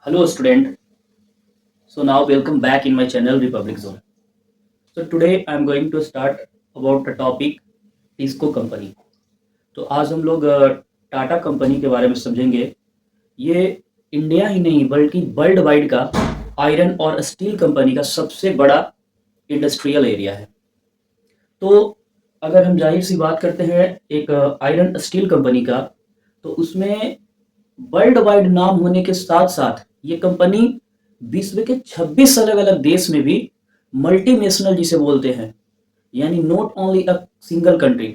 Hello student. So now welcome back in my channel Republic Zone. So today I am going to start about the topic TISCO company. तो आज हम लोग Tata company के बारे में समझेंगे। ये इंडिया ही नहीं बल्कि वर्ल्ड वाइड का आयरन और स्टील कंपनी का सबसे बड़ा इंडस्ट्रियल एरिया है। तो अगर हम जाहिर सी बात करते हैं एक आयरन स्टील कंपनी का, तो उसमें वर्ल्ड वाइड नाम होने के साथ साथ ये कंपनी विश्व के 26 अलग अलग देश में भी मल्टीनेशनल जिसे बोलते हैं, यानी not only a single country,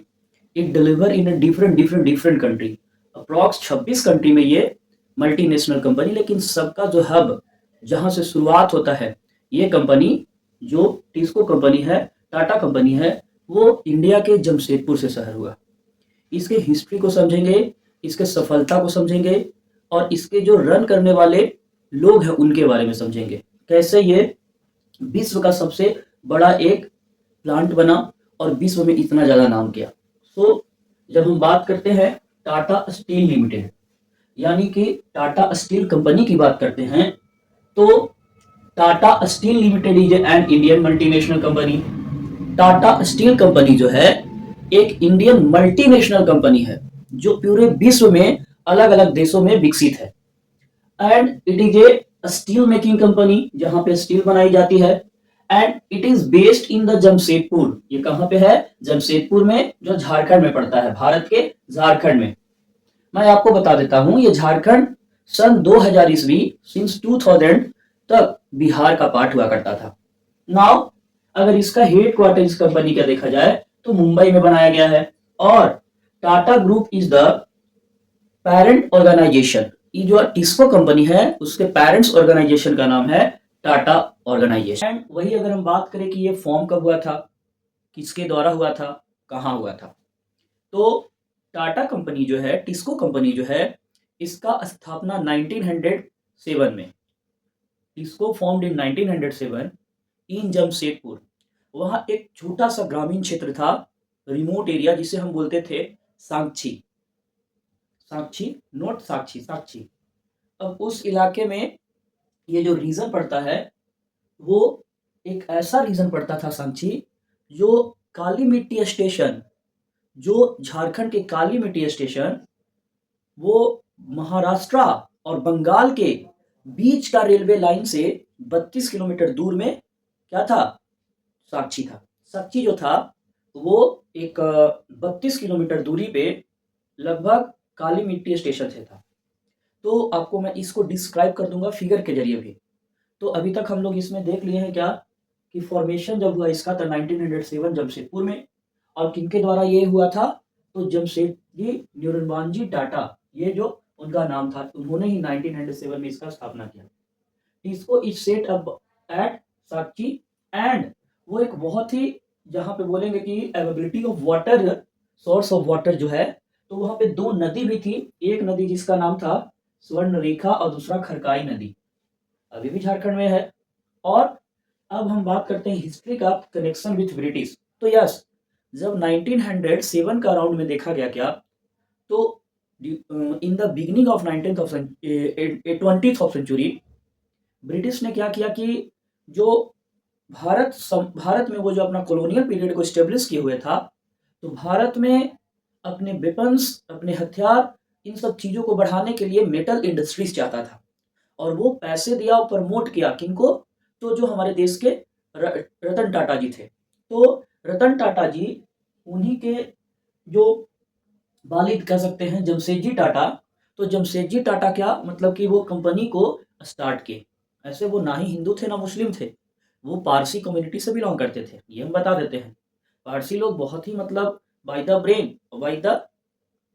it deliver in a different different different country. Approx 26 country में ये मल्टीनेशनल कंपनी, लेकिन सबका जो हब जहां से शुरुआत होता है, ये कंपनी जो टिस्को कंपनी है, टाटा कंपनी है, वो इंडिया के जमशेदपुर से शहर हुआ। इसके हिस्ट्री को समझेंगे, इसके सफलता को समझेंगे और इसके जो रन करने वाले लोग हैं उनके बारे में समझेंगे। कैसे ये विश्व का सबसे बड़ा एक प्लांट बना और विश्व में इतना ज़्यादा नाम किया। सो जब हम बात करते हैं टाटा स्टील लिमिटेड, यानी कि टाटा स्टील कंपनी की बात करते हैं, तो Tata steel limited is an Indian multinational company. Tata steel company जो है एक इंडियन मल्टीनेशनल कंपनी है जो पूरे विश्व में अलग अलग देशों में विकसित है। And it is a steel making company जहां पे स्टील बनाई जाती है। And it is based in the Jamshedpur. ये कहां पे है? जमशेदपुर में, जो झारखंड में पड़ता है, भारत के झारखंड में। मैं आपको बता देता हूं, ये झारखंड सन 2000 ईस्वी सिंस 2000 तक बिहार का पार्ट हुआ करता था। नाउ अगर इसका हेड क्वार्टर इस कंपनी का देखा जाए तो मुंबई में बनाया गया है। और Tata group is the parent organisation. ये जो टिस्को कंपनी है उसके पेरेंट्स ऑर्गेनाइजेशन का नाम है टाटा ऑर्गेनाइजेशन। एंड वही अगर हम बात करें कि ये फॉर्म कब हुआ था, किसके द्वारा हुआ था, कहाँ हुआ था, तो टाटा कंपनी जो है, टिस्को कंपनी जो है, इसका स्थापना 1907 में, टिस्को फॉर्म्ड इन 1907 इन जमशेदपुर। वहां एक छोटा सा ग्रामीण क्षेत्र था, रिमोट एरिया, जिसे हम बोलते थे सांची। साक्षी, नोट साक्षी, साक्षी। अब उस इलाके में ये जो रीजन पड़ता है वो एक ऐसा रीजन पड़ता था सांची, जो काली मिट्टी स्टेशन, जो झारखंड के काली मिट्टी स्टेशन, वो महाराष्ट्र और बंगाल के बीच का रेलवे लाइन से 32 किलोमीटर दूर में क्या था? साक्षी था। साक्षी जो था वो एक 32 किलोमीटर दूरी पे लगभग काली मिट्टी स्टेशन से था। तो आपको मैं इसको डिस्क्राइब कर दूंगा फिगर के जरिए भी। तो अभी तक हम लोग इसमें देख लिए हैं क्या कि फॉर्मेशन जब हुआ इसका था 1907 जमशेदपुर में। और किनके द्वारा ये हुआ था? तो जमशेदजी न्यूरनबानजी टाटा, ये जो उनका नाम था, उन्होंने ही 1907 में इसका स्थापना किया। इसको is set up at Sakshi. And वो एक बहुत ही, जहाँ पे बोलेंगे कि availability of water, source of water जो है, तो वहां पे दो नदी भी थी। एक नदी जिसका नाम था स्वर्ण रेखा और दूसरा खरकाई नदी, अभी भी झारखंड में है। और अब हम बात करते हैं हिस्ट्री का कनेक्शन विथ ब्रिटिश। तो यस, जब 1907 का राउंड में देखा गया क्या, तो in the beginning of 20th of century, British ने क्या किया कि जो भारत में वो जो अपना कॉलोनियल पीरियड को स्टेब्लिश किए हुए था, तो भारत में अपने वेपन्स, अपने हथियार, इन सब चीज़ों को बढ़ाने के लिए मेटल इंडस्ट्रीज चाहता था। और वो पैसे दिया और प्रमोट किया किनको? तो जो हमारे देश के रतन टाटा जी थे। तो रतन टाटा जी, उन्हीं के जो वालिद कह सकते हैं, जमशेदजी टाटा। तो जमशेदजी टाटा क्या मतलब कि वो कंपनी को स्टार्ट किए। ऐसे वो ना ही हिंदू थे ना मुस्लिम थे, वो पारसी कम्युनिटी से बिलोंग करते थे, ये हम बता देते हैं। पारसी लोग बहुत ही मतलब by the brain, by the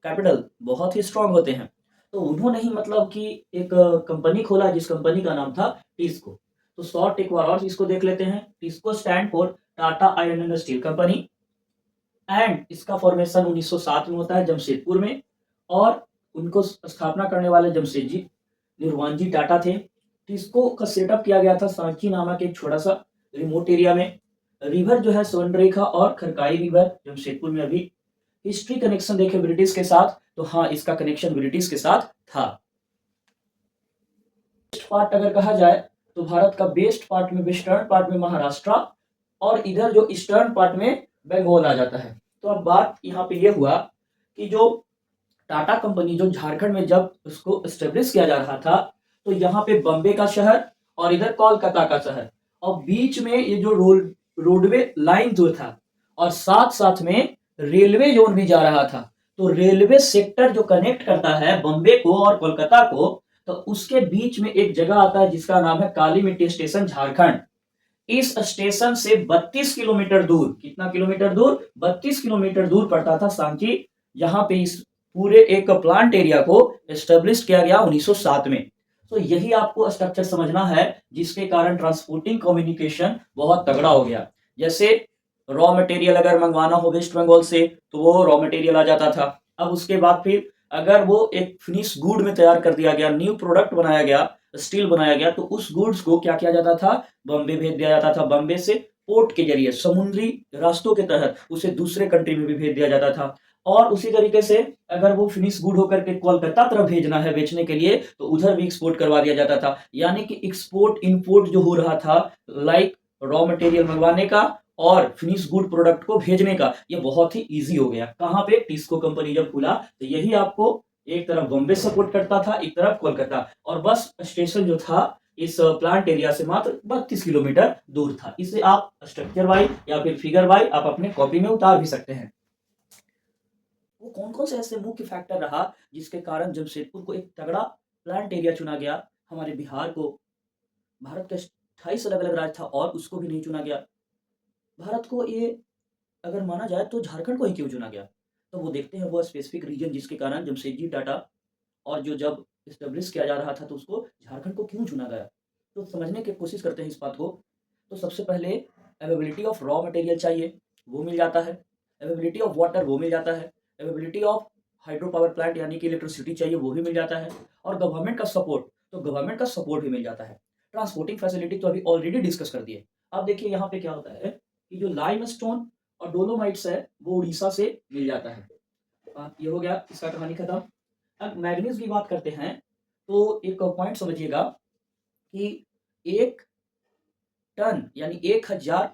capital बहुत ही स्ट्रांग होते हैं। तो उन्होंने ही मतलब कि एक कंपनी खोला जिस कंपनी का नाम था टिस्को। तो शॉर्ट एक बार और इसको देख लेते हैं। TISCO stand for Tata iron and steel company. And इसका फॉर्मेशन 1907 में होता है जमशेदपुर में। और उनको स्थापना करने वाले जमशेदजी निर्वाणजी टाटा थे। टिस्को का सेटअप किया गया था सांची नामक एक छोटा सा रिमोट एरिया में। रिवर जो है स्वर्णरेखा और खरकाई रिवर जमशेदपुर में। अभी हिस्ट्री कनेक्शन देखें ब्रिटिश के साथ, तो हाँ, इसका कनेक्शन ब्रिटिश के साथ था। वेस्ट पार्ट अगर कहा जाए तो भारत का वेस्ट पार्ट में, वेस्टर्न पार्ट में महाराष्ट्र, और इधर जो ईस्टर्न पार्ट में बंगाल आ जाता है। तो अब बात यहाँ पे ये हुआ कि जो टाटा कंपनी जो झारखंड में जब उसको स्टेब्लिश किया जा रहा था, तो यहाँ पे बॉम्बे का शहर और इधर कोलकाता का शहर, और बीच में ये जो रोडवे लाइन जो था, और साथ साथ में रेलवे जोन भी जा रहा था। तो रेलवे सेक्टर जो कनेक्ट करता है बॉम्बे को और कोलकाता को, तो उसके बीच में एक जगह आता है जिसका नाम है काली मिट्टी स्टेशन, झारखंड। इस स्टेशन से 32 किलोमीटर दूर, कितना किलोमीटर दूर, 32 किलोमीटर दूर पड़ता था सांची। यहाँ पे इस पूरे एक प्लांट एरिया को एस्टेब्लिश किया गया 1907 में। तो यही आपको स्ट्रक्चर समझना है, जिसके कारण ट्रांसपोर्टिंग कम्युनिकेशन बहुत तगड़ा हो गया। जैसे रॉ मटेरियल अगर मंगवाना हो वेस्ट बंगाल से, तो वो रॉ मटेरियल आ जाता था। अब उसके बाद फिर अगर वो एक फिनिश गुड में तैयार कर दिया गया, न्यू प्रोडक्ट बनाया गया, स्टील बनाया गया, तो उस गुड्स को क्या किया जाता था, बॉम्बे भेज दिया जाता था। बॉम्बे से पोर्ट के जरिए समुद्री रास्तों के तहत उसे दूसरे कंट्री में भी भेज दिया जाता था। और उसी तरीके से अगर वो फिनिश गुड होकर के कोलकाता तरफ भेजना है बेचने के लिए, तो उधर भी एक्सपोर्ट करवा दिया जाता था। यानी कि एक्सपोर्ट इंपोर्ट जो हो रहा था, लाइक रॉ मटेरियल मंगवाने का और फिनिश गुड प्रोडक्ट को भेजने का, ये बहुत ही इजी हो गया। कहाँ पे, टिस्को कंपनी जब खुला, तो यही आपको एक तरफ बॉम्बे सपोर्ट करता था, एक तरफ कोलकाता, और बस स्टेशन जो था इस प्लांट एरिया से मात्र 32 किलोमीटर दूर था। इसे आप स्ट्रक्चर वाइज या फिर फिगर वाइज आप अपने कॉपी में उतार भी सकते हैं। वो कौन कौन से ऐसे मुख्य फैक्टर रहा जिसके कारण जमशेदपुर को एक तगड़ा प्लांट एरिया चुना गया। हमारे बिहार को भारत के 28 अलग अलग राज्य था और उसको भी नहीं चुना गया। भारत को ये अगर माना जाए तो झारखंड को ही क्यों चुना गया, तो वो देखते हैं वो स्पेसिफिक रीजन जिसके कारण जमशेदजी टाटा और जो जब इस्टेब्लिश किया जा रहा था, तो उसको झारखंड को क्यों चुना गया। तो समझने की कोशिश करते हैं इस बात को। तो सबसे पहले अवेबिलिटी ऑफ रॉ मटेरियल चाहिए, वो मिल जाता है। अवेबिलिटी ऑफ वाटर, वो मिल जाता है। Availability of hydro power plant यानी कि इलेक्ट्रिसिटी चाहिए, वो भी मिल जाता है। और गवर्नमेंट का सपोर्ट, तो गवर्नमेंट का सपोर्ट भी मिल जाता है। ट्रांसपोर्टिंग फैसिलिटी तो अभी ऑलरेडी डिस्कस कर दिए। अब देखिए यहाँ पे क्या होता है कि जो लाइम स्टोन और डोलोमाइट्स है वो उड़ीसा से मिल जाता है। ये हो गया, इसका कहानी खत्म। अब मैग्नीज की बात करते हैं, तो एक पॉइंट समझिएगा कि 1 टन यानी 1000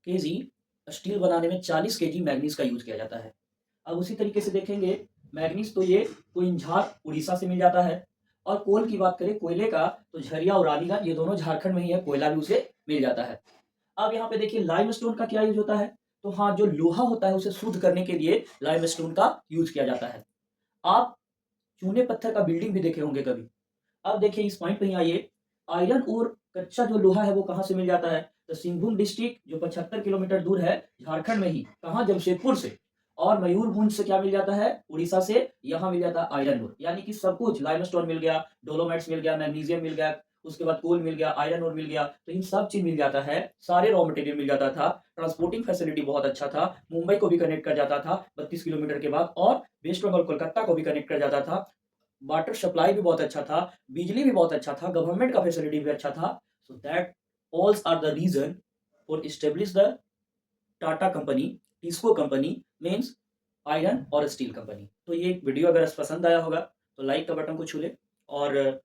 केजी स्टील बनाने में 40 केजी मैग्नीज का यूज किया जाता है। अब उसी तरीके से देखेंगे मैग्नीज, तो ये कोइंझार उड़ीसा से मिल जाता है। और कोल की बात करें, कोयले का, तो झरिया और रानीगंज ये दोनों झारखंड में ही है, कोयला भी उसे मिल जाता है। अब यहाँ पे देखिए लाइमस्टोन का क्या यूज होता है, तो हाँ, जो लोहा होता है उसे शुद्ध करने के लिए लाइमस्टोन का यूज किया जाता है। आप चूने पत्थर का बिल्डिंग भी देखे होंगे कभी। अब देखिए इस पॉइंट पे ही आइए, आयरन और कच्चा जो लोहा है वो कहाँ से मिल जाता है, तो सिंहभूम डिस्ट्रिक्ट जो 75 किलोमीटर दूर है झारखंड में ही, कहाँ, जमशेदपुर से। और मयूरभंज से क्या मिल जाता है, उड़ीसा से, यहाँ मिल जाता है आयरन ओर। यानी कि सब कुछ, लाइमस्टोन मिल गया, डोलोमाइट्स मिल गया, मैग्नीशियम मिल गया, उसके बाद कोल मिल गया, आयरन ओर मिल गया, तो इन सब चीज मिल जाता है, सारे रॉ मटेरियल मिल जाता था। ट्रांसपोर्टिंग फैसिलिटी बहुत अच्छा था, मुंबई को भी कनेक्ट कर जाता था 32 किलोमीटर के बाद, और वेस्ट बंगाल कोलकाता को भी कनेक्ट कर जाता था। वाटर सप्लाई भी बहुत अच्छा था, बिजली भी बहुत अच्छा था, गवर्नमेंट का फैसिलिटी भी अच्छा था। So that alls are the reason for establish the Tata company, TISCO company, means iron और स्टील कंपनी। तो ये वीडियो अगर पसंद आया होगा तो लाइक का बटन को छू ले, और